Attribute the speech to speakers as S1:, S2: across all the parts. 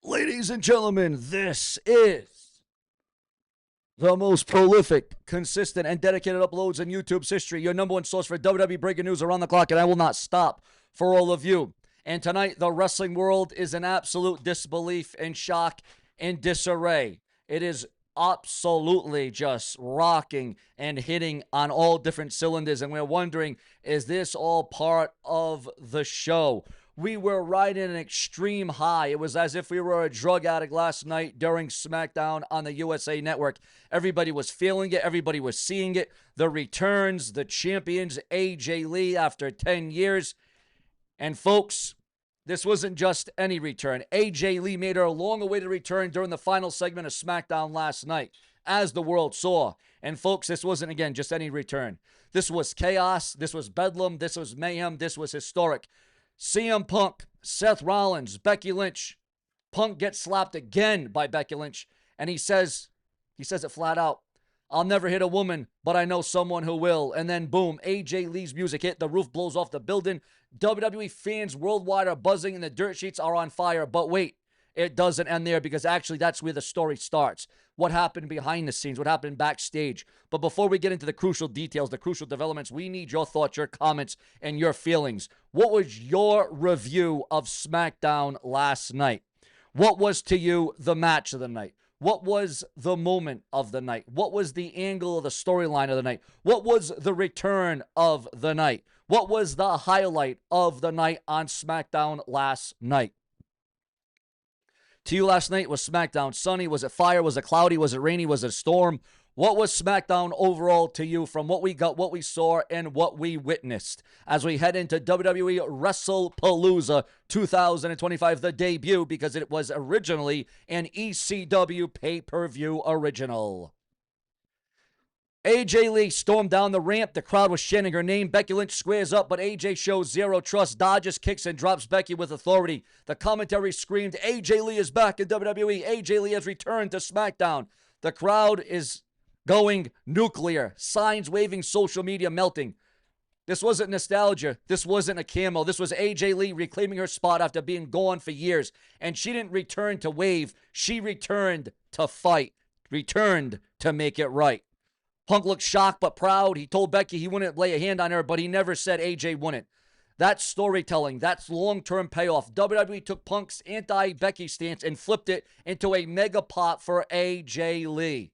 S1: Ladies and gentlemen, this is the most prolific, consistent, and dedicated uploads in YouTube's history. Your number one source for WWE breaking news around the clock, and I will not stop for all of you. And tonight, the wrestling world is in absolute disbelief and shock and disarray. It is absolutely just rocking and hitting on all different cylinders, and we're wondering, is this all part of the show? We were riding an extreme high. It was as if we were a drug addict last night during SmackDown on the USA Network. Everybody was feeling it. Everybody was seeing it. The returns, the champions, AJ Lee after 10 years. And folks, this wasn't just any return. AJ Lee made her long-awaited return during the final segment of SmackDown last night, as the world saw. And folks, this wasn't, again, just any return. This was chaos. This was bedlam. This was mayhem. This was historic. CM Punk, Seth Rollins, Becky Lynch. Punk gets slapped again by Becky Lynch, and he says it flat out. I'll never hit a woman, but I know someone who will. And then boom, AJ Lee's music hit. The roof blows off the building. WWE fans worldwide are buzzing, and the dirt sheets are on fire. But wait, it doesn't end there, because actually that's where the story starts. What happened behind the scenes, what happened backstage. But before we get into the crucial details, the crucial developments, we need your thoughts, your comments, and your feelings. What was your review of SmackDown last night? What was to you the match of the night? What was the moment of the night? What was the angle of the storyline of the night? What was the return of the night? What was the highlight of the night on SmackDown last night? To you last night, was SmackDown sunny? Was it fire? Was it cloudy? Was it rainy? Was it a storm? What was SmackDown overall to you from what we got, what we saw, and what we witnessed as we head into WWE WrestlePalooza 2025, the debut, because it was originally an ECW pay-per-view original. AJ Lee stormed down the ramp. The crowd was chanting her name. Becky Lynch squares up, but AJ shows zero trust, dodges, kicks, and drops Becky with authority. The commentary screamed, AJ Lee is back in WWE. AJ Lee has returned to SmackDown. The crowd is going nuclear. Signs waving, social media melting. This wasn't nostalgia. This wasn't a camo. This was AJ Lee reclaiming her spot after being gone for years. And she didn't return to wave. She returned to fight. Returned to make it right. Punk looked shocked but proud. He told Becky he wouldn't lay a hand on her, but he never said AJ wouldn't. That's storytelling. That's long-term payoff. WWE took Punk's anti-Becky stance and flipped it into a mega pop for AJ Lee.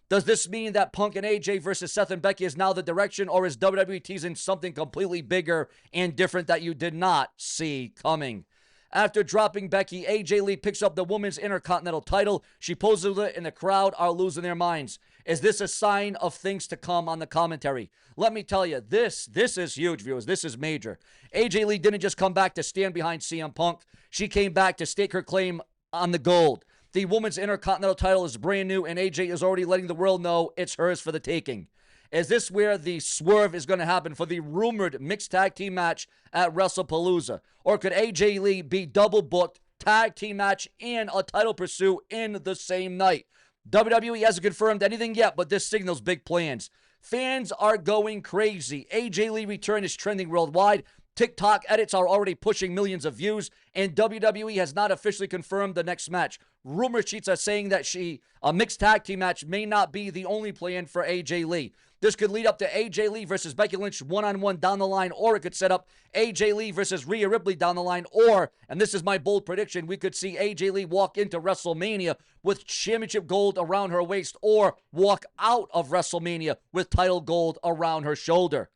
S1: Does this mean that Punk and AJ versus Seth and Becky is now the direction, or is WWE teasing something completely bigger and different that you did not see coming? After dropping Becky, AJ Lee picks up the Women's Intercontinental title. She poses it, and the crowd are losing their minds. Is this a sign of things to come on the commentary? Let me tell you, this is huge, viewers. This is major. AJ Lee didn't just come back to stand behind CM Punk. She came back to stake her claim on the gold. The Women's Intercontinental title is brand new, and AJ is already letting the world know it's hers for the taking. Is this where the swerve is going to happen for the rumored mixed tag team match at WrestlePalooza? Or could AJ Lee be double booked, tag team match, and a title pursuit in the same night? WWE hasn't confirmed anything yet, but this signals big plans. Fans are going crazy. AJ Lee return is trending worldwide. TikTok edits are already pushing millions of views, and WWE has not officially confirmed the next match. Rumor sheets are saying that a mixed tag team match may not be the only plan for AJ Lee. This could lead up to AJ Lee versus Becky Lynch one-on-one down the line, or it could set up AJ Lee versus Rhea Ripley down the line, or, and this is my bold prediction, we could see AJ Lee walk into WrestleMania with championship gold around her waist, or walk out of WrestleMania with title gold around her shoulder.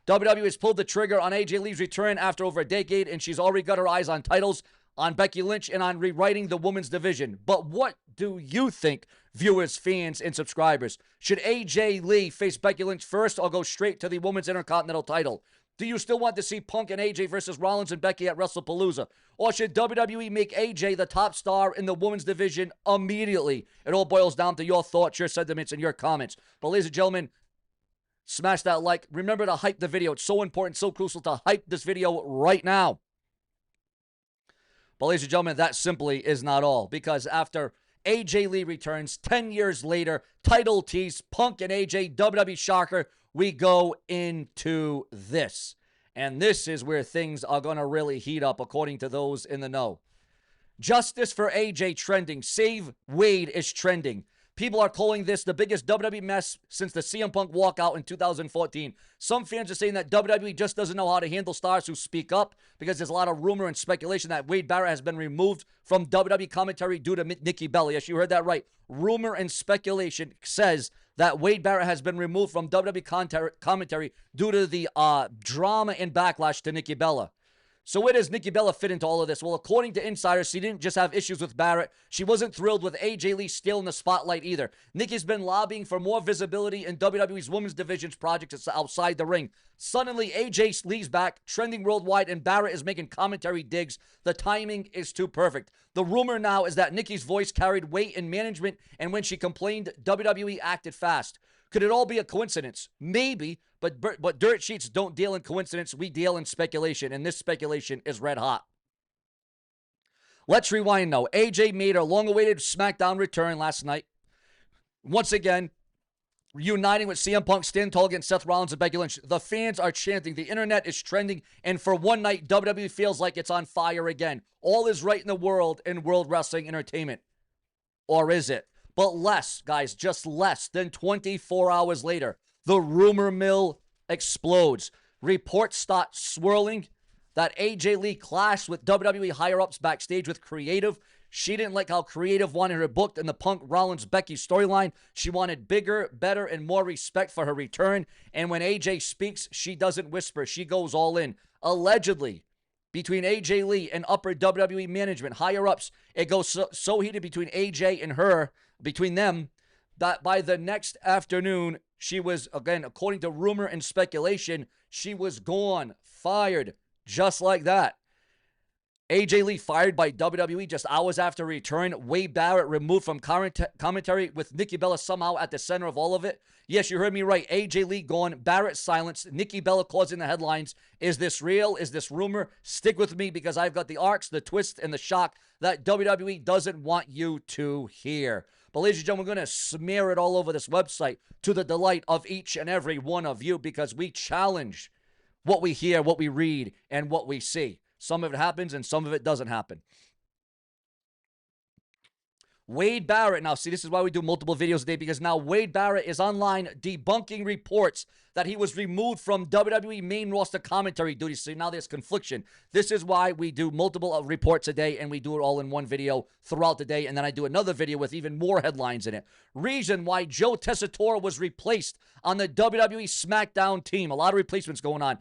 S1: WWE has pulled the trigger on AJ Lee's return after over a decade, and she's already got her eyes on titles, on Becky Lynch, and on rewriting the women's division. But what do you think, viewers, fans, and subscribers? Should AJ Lee face Becky Lynch first, or go straight to the Women's Intercontinental title? Do you still want to see Punk and AJ versus Rollins and Becky at WrestlePalooza? Or should WWE make AJ the top star in the women's division immediately? It all boils down to your thoughts, your sentiments, and your comments. But ladies and gentlemen, smash that like. Remember to hype the video. It's so important, so crucial to hype this video right now. But ladies and gentlemen, that simply is not all. Because after AJ Lee returns 10 years later, title tease, Punk and AJ, WWE shocker, we go into this. And this is where things are going to really heat up, according to those in the know. Justice for AJ trending. Save Wade is trending. People are calling this the biggest WWE mess since the CM Punk walkout in 2014. Some fans are saying that WWE just doesn't know how to handle stars who speak up because there's a lot of rumor and speculation that Wade Barrett has been removed from WWE commentary due to Nikki Bella. Yes, you heard that right. Rumor and speculation says that Wade Barrett has been removed from WWE commentary due to the drama and backlash to Nikki Bella. So where does Nikki Bella fit into all of this? Well, according to insiders, she didn't just have issues with Barrett. She wasn't thrilled with AJ Lee stealing the spotlight either. Nikki's been lobbying for more visibility in WWE's women's division's projects outside the ring. Suddenly, AJ Lee's back, trending worldwide, and Barrett is making commentary digs. The timing is too perfect. The rumor now is that Nikki's voice carried weight in management, and when she complained, WWE acted fast. Could it all be a coincidence? Maybe, but dirt sheets don't deal in coincidence. We deal in speculation, and this speculation is red hot. Let's rewind, though. AJ made her long-awaited SmackDown return last night. Once again, reuniting with CM Punk, standing tall against Seth Rollins and Becky Lynch. The fans are chanting. The internet is trending, and for one night, WWE feels like it's on fire again. All is right in the world in World Wrestling Entertainment. Or is it? But less, guys, just less than 24 hours later, the rumor mill explodes. Reports start swirling that AJ Lee clashed with WWE higher-ups backstage with Creative. She didn't like how Creative wanted her booked in the Punk Rollins Becky storyline. She wanted bigger, better, and more respect for her return. And when AJ speaks, she doesn't whisper. She goes all in. Allegedly, between AJ Lee and upper WWE management, higher-ups, it goes so heated between AJ and her, between them, that by the next afternoon, she was, again, according to rumor and speculation, she was gone, fired, just like that. AJ Lee fired by WWE just hours after return. Wade Barrett removed from commentary with Nikki Bella somehow at the center of all of it. Yes, you heard me right. AJ Lee gone, Barrett silenced, Nikki Bella causing the headlines. Is this real? Is this rumor? Stick with me because I've got the arcs, the twist, and the shock that WWE doesn't want you to hear. But ladies and gentlemen, we're going to smear it all over this website to the delight of each and every one of you because we challenge what we hear, what we read, and what we see. Some of it happens and some of it doesn't happen. Wade Barrett, now see, this is why we do multiple videos a day, because now Wade Barrett is online debunking reports that he was removed from WWE main roster commentary duties. So now there's confliction. This is why we do multiple reports a day, and we do it all in one video throughout the day, and then I do another video with even more headlines in it. Reason why Joe Tessitore was replaced on the WWE SmackDown team. A lot of replacements going on.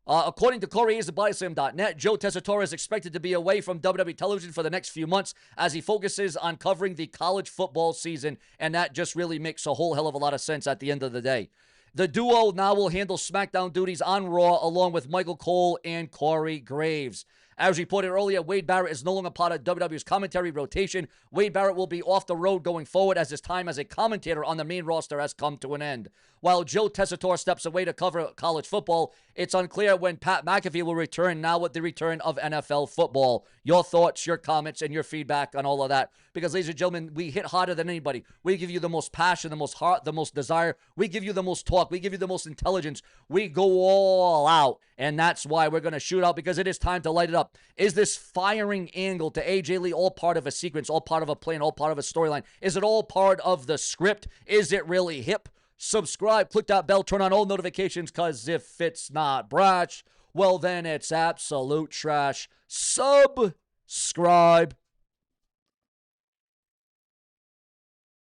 S1: According to Corey Hayes of BodySlam.net, Joe Tessitore is expected to be away from WWE television for the next few months as he focuses on covering the college football season, and that just really makes a whole hell of a lot of sense at the end of the day. The duo now will handle SmackDown duties on Raw along with Michael Cole and Corey Graves. As reported earlier, Wade Barrett is no longer part of WWE's commentary rotation. Wade Barrett will be off the road going forward as his time as a commentator on the main roster has come to an end. While Joe Tessitore steps away to cover college football, it's unclear when Pat McAfee will return now with the return of NFL football. Your thoughts, your comments, and your feedback on all of that. Because, ladies and gentlemen, we hit harder than anybody. We give you the most passion, the most heart, the most desire. We give you the most talk. We give you the most intelligence. We go all out. And that's why we're going to shoot out, because it is time to light it up. Is this firing angle to AJ Lee all part of a sequence, all part of a plan, all part of a storyline? Is it all part of the script? Is it really hip? Subscribe, click that bell, turn on all notifications, because if it's not brash, well, then it's absolute trash. Subscribe.